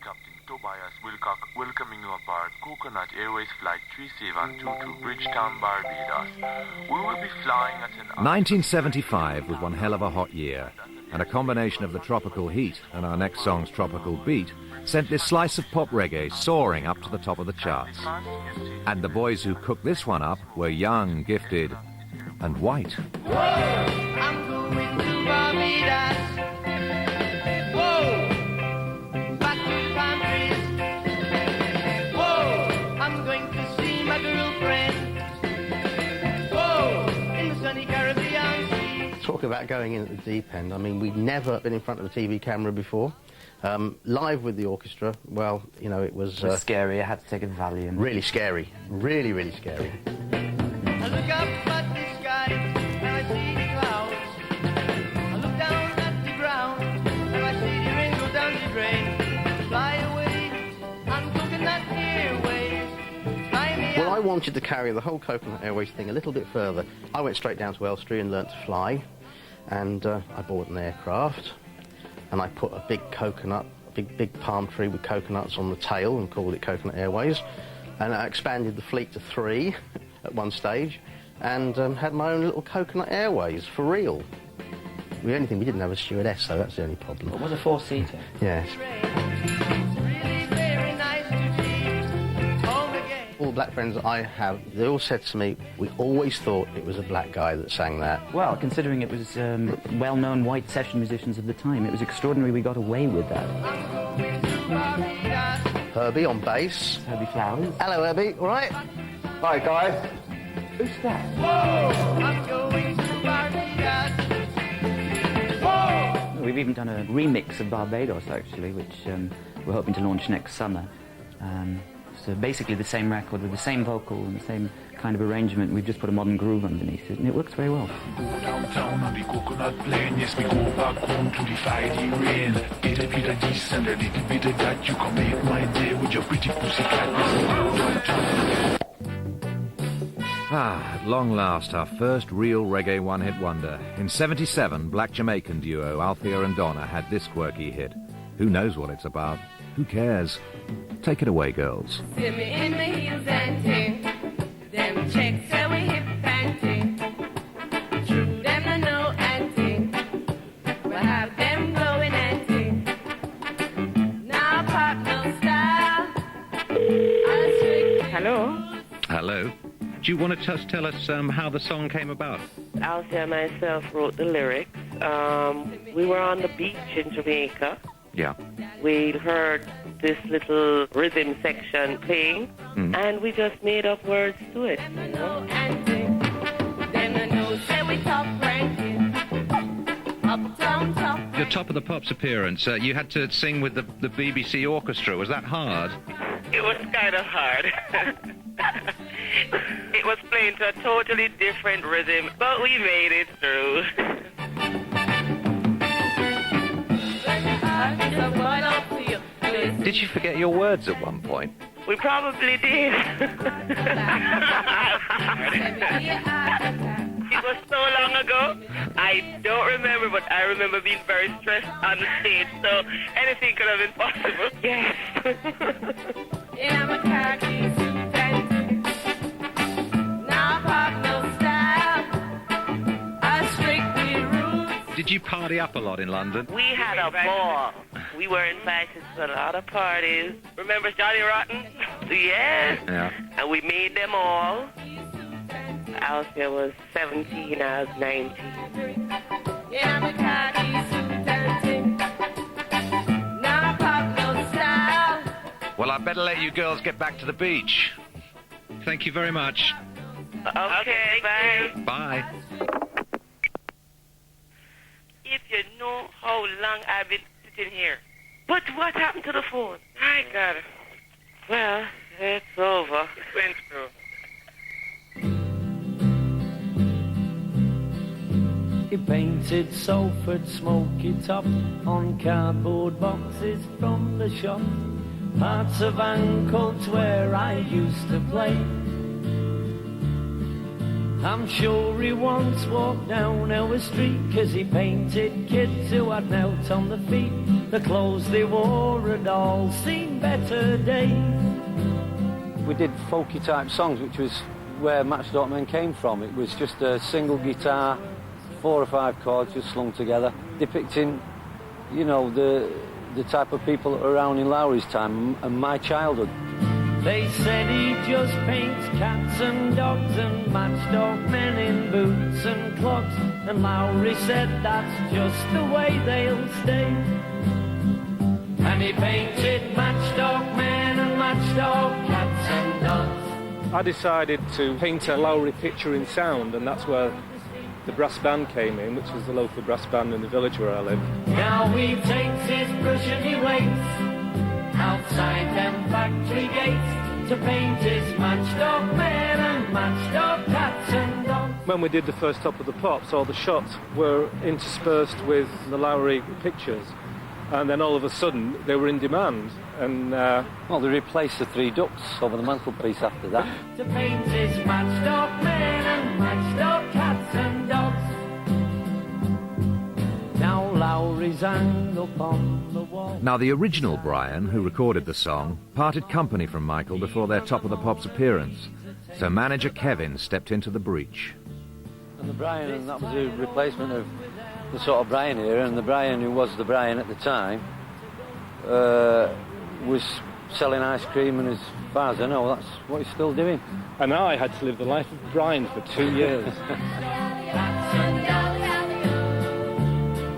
Captain Tobias Wilcock welcoming you aboard Coconut Airways Flight 3722 Bridgetown, Barbados. We will be flying at an... 1975 was one hell of a hot year, and a combination of the tropical heat and our next song's tropical beat sent this slice of pop reggae soaring up to the top of the charts. And the boys who cooked this one up were young, gifted, and white. Whoa, I'm going to Barbados. Whoa, back to palm trees. Whoa, I'm going to see my girlfriend. Whoa, in the sunny Caribbean sea. Talk about going in at the deep end. I mean, we'd never been in front of a TV camera before. Live with the orchestra, well, you know, it was scary. I had to take a Valium. Really scary. Really, really scary. I look up at the sky and I see the clouds. I look down at the ground and I see the rain go down the drain. Fly away on Coconut Airways. Fly me Well, out. I wanted to carry the whole Coconut Airways thing a little bit further. I went straight down to Elstree and learnt to fly, and I bought an aircraft, and I put a big coconut, a big palm tree with coconuts on the tail and called it Coconut Airways, and I expanded the fleet to 3 at one stage, and had my own little Coconut Airways, for real. The only thing, we didn't have a stewardess, so that's the only problem. It was a 4-seater. Yes. Really very nice to see home again. All the black friends I have, they all said to me, we always thought it was a black guy that sang that. Well, considering it was well-known white session musicians of the time, it was extraordinary we got away with that. Herbie on bass. Herbie Flowers. Hello, Herbie, all right? Hi, guys. Who's that? Whoa, I'm going to Barbados. Whoa. We've even done a remix of Barbados, actually, which we're hoping to launch next summer. So basically the same record with the same vocal and the same kind of arrangement. We've just put a modern groove underneath it, and it works very well. Go downtown on the coconut plain. Yes, we go back home to the Friday rain. Get a bit of this and a little bit of that. You can make my day with your pretty pussycat. At long last, our first real reggae one-hit wonder. In '77, black Jamaican duo Alia and Donna had this quirky hit. Who knows what it's about? Who cares? Take it away, girls. See me in the heels and ting. Them chicks say we hip and ting. True, them no know and ting. We have them going and ting. Now pop no style. Hello? Hello. Do you want to just tell us how the song came about? Alia and myself wrote the lyrics. We were on the beach in Jamaica. Yeah. We heard this little rhythm section playing, and we just made up words to it. You know? Your Top of the Pops appearance, you had to sing with the BBC orchestra. Was that hard? It was kind of hard. It was playing to a totally different rhythm, but we made it through. Did you forget your words at one point? We probably did. It was so long ago, I don't remember, but I remember being very stressed on the stage, so anything could have been possible. Yes. Did you party up a lot in London? We had a ball. We were invited to a lot of parties. Remember Johnny Rotten? Yes. Yeah. And we made them all. Alia was 17, I was 19. Well, I'd better let you girls get back to the beach. Thank you very much. Okay, bye. Bye. If you know how long I've been sitting here. But what happened to the phone? I got it. Well, it's over. It went through. He painted Salford smoky top on cardboard boxes from the shop. Parts of Ancoats where I used to play. I'm sure he once walked down our street, 'cause he painted kids who had knelt on the feet. The clothes they wore had all seen better days. We did folky type songs, which was where Matchstalk Men came from. It was just a single guitar, 4 or 5 chords just slung together, depicting, you know, the type of people that were around in Lowry's time and my childhood. They said he just paints cats and dogs and matchstalk men in boots and clogs. And Lowry said that's just the way they'll stay. And he painted matchstalk men and matchstalk cats and dogs. I decided to paint a Lowry picture in sound, and that's where the brass band came in, which was the local brass band in the village where I live. Now he takes his brush and he waits outside them factory gates to paint his matchstalk men and matchstalk cats and dogs. When we did the first Top of the Pops, all the shots were interspersed with the Lowry pictures, and then all of a sudden they were in demand, and well, they replaced the 3 ducks over the mantelpiece after that. To paint his matchstalk men and matchstalk cats and dogs. Now Lowry's hung up on the wall. Now, the original Brian, who recorded the song, parted company from Michael before their Top of the Pops appearance, so manager Kevin stepped into the breach. And the Brian, and that was a replacement of the sort of Brian era, and the Brian who was the Brian at the time was selling ice cream, and as far as I know, that's what he's still doing. And I had to live the life of Brian for 2 years.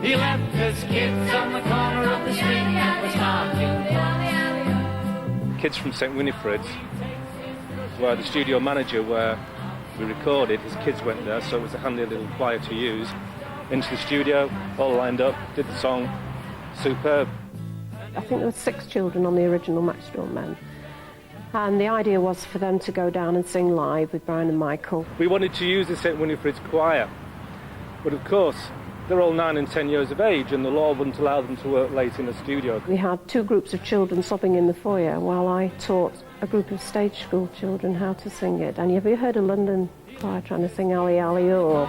He left his kids on the corner of the street and was talking. Kids from St Winifred's, where the studio manager where we recorded, his kids went there, so it was a handy little choir to use. Into the studio, all lined up, did the song, superb. I think there were 6 children on the original Matchstalk Men, and the idea was for them to go down and sing live with Brian and Michael. We wanted to use the St Winifred's choir, but of course they're all 9 and 10 years of age, and the law wouldn't allow them to work late in the studio. We had 2 groups of children sobbing in the foyer while I taught a group of stage school children how to sing it. And have you heard a London choir trying to sing Ali Ali or?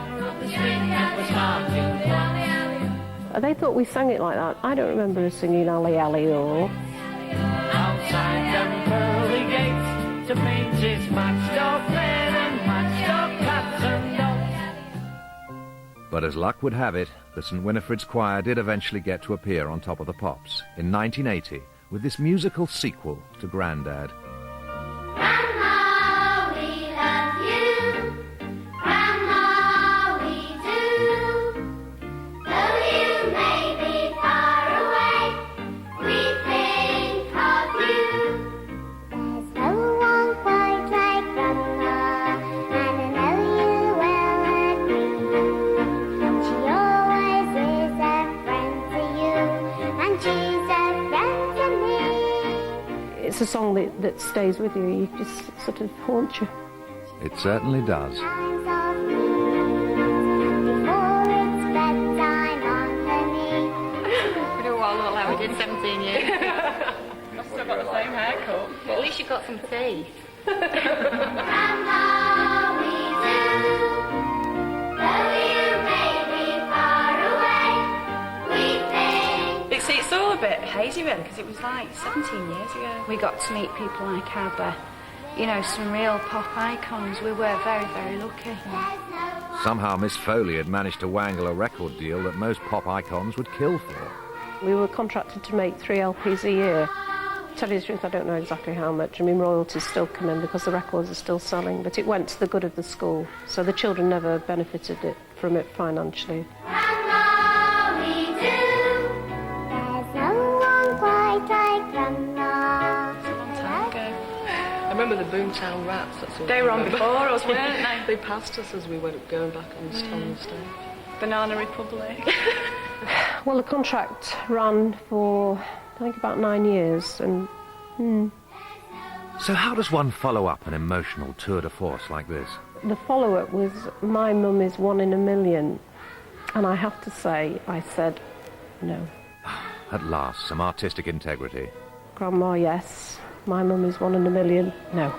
They thought we sang it like that. I don't remember us singing Ali Ali or. Outside them pearly gates to paint his matchstalk men and matchstalk cats and dogs. But as luck would have it, the St Winifred's Choir did eventually get to appear on Top of the Pops in 1980 with this musical sequel to Grandad. Grandma, we love you. Grandma, we do. Though you may be far away, we think of you. There's no one quite like Grandma, and I know you will agree. She always is a friend to you, and she's a friend to me. It's a song that stays with you. You just sort of haunt you. It certainly does. We did 17 years. I've still got the same haircut. But at least you got some teeth. Grandma, we do. Though you may be far away, we think. It's all a bit hazy really, because it was like 17 years ago. We got to meet people like ABBA, you know, some real pop icons. We were very, very lucky. Somehow Miss Foley had managed to wangle a record deal that most pop icons would kill for. We were contracted to make 3 LPs a year. To tell you the truth, I don't know exactly how much. I mean, royalties still come in because the records are still selling, but it went to the good of the school, so the children never benefited from it financially. Grandma, we do. There's no one quite like Grandma. It's a long time ago. I remember the Boomtown Rats. That's all They were on before us, weren't they? They passed us as we went going back on the stage. Banana Republic. Well, the contract ran for, I think, about 9 years, and... So how does one follow up an emotional tour de force like this? The follow-up was My Mum is 1 in a Million, and I have to say, I said no. At last, some artistic integrity. Grandma, yes. My Mum is 1 in a Million, no.